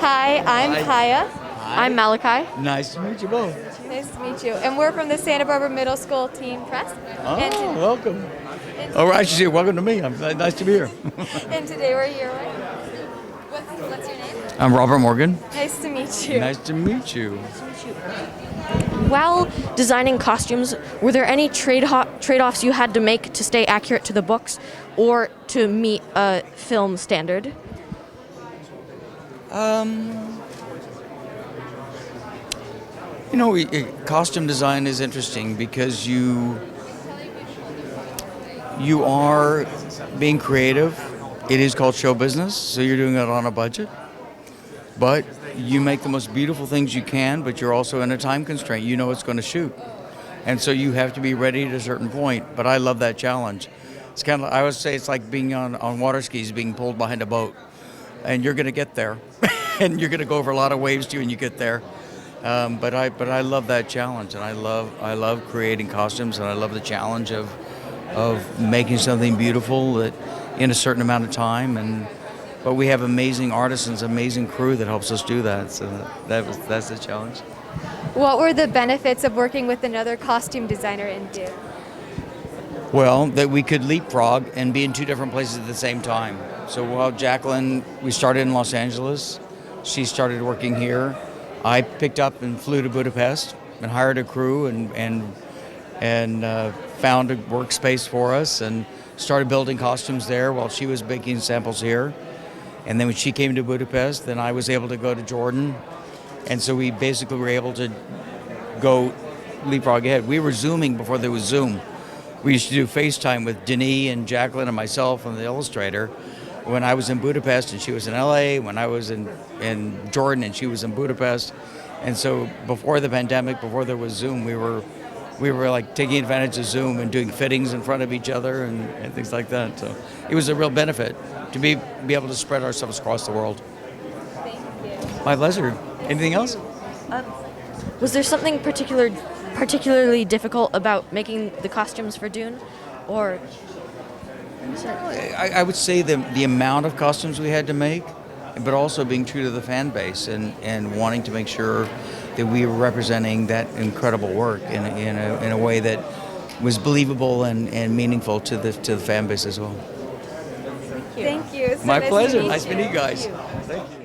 Hi, I'm Hi. PAIA. Hi. I'm Malachi. Nice to meet you both. Nice to meet you. And we're from the Santa Barbara Middle School Teen Press. Oh, And to- welcome. and Oh, I should say welcome to me. Nice to be here. And today we're here with. What's your name? I'm Robert Morgan. Nice to meet you. Nice to meet you. While designing costumes, were there any trade-offs you had to make to stay accurate to the books or to meet a film standard? You know, costume design is interesting because you are being creative. It is called show business, so you're doing it on a budget. But you make the most beautiful things you can, but you're also in a time constraint. You know it's going to shoot. And so you have to be ready at a certain point. But I love that challenge. It's kind of, I would say it's like being on water skis, being pulled behind a boat. And you're going to get there. And you're going to go over a lot of waves too, and you get there. But I love that challenge, and I love creating costumes, and I love the challenge of making something beautiful that in a certain amount of time. But we have amazing artisans, amazing crew that helps us do that. So that's the challenge. What were the benefits of working with another costume designer in DUNE? Well, that we could leapfrog and be in two different places at the same time. So while Jacqueline, we started in Los Angeles, she started working here. I picked up and flew to Budapest and hired a crew and found a workspace for us and started building costumes there while she was making samples here. And then when she came to Budapest, then I was able to go to Jordan. And so we basically were able to go leapfrog ahead. We were Zooming before there was Zoom. We used to do FaceTime with Denis and Jacqueline and myself and the illustrator when I was in Budapest and she was in LA, when I was in Jordan and she was in Budapest. And so before the pandemic, before there was Zoom, we were like taking advantage of Zoom and doing fittings in front of each other and things like that. So it was a real benefit to be able to spread ourselves across the world. Thank you. My pleasure. Anything else? Was there something particularly difficult about making the costumes for DUNE, or? I would say the amount of costumes we had to make, but also being true to the fan base and wanting to make sure that we were representing that incredible work in a way that was believable and meaningful to the fan base as well. Thank you. It's so My nice to pleasure. meet Nice you. meeting you guys. Thank you. Thank you.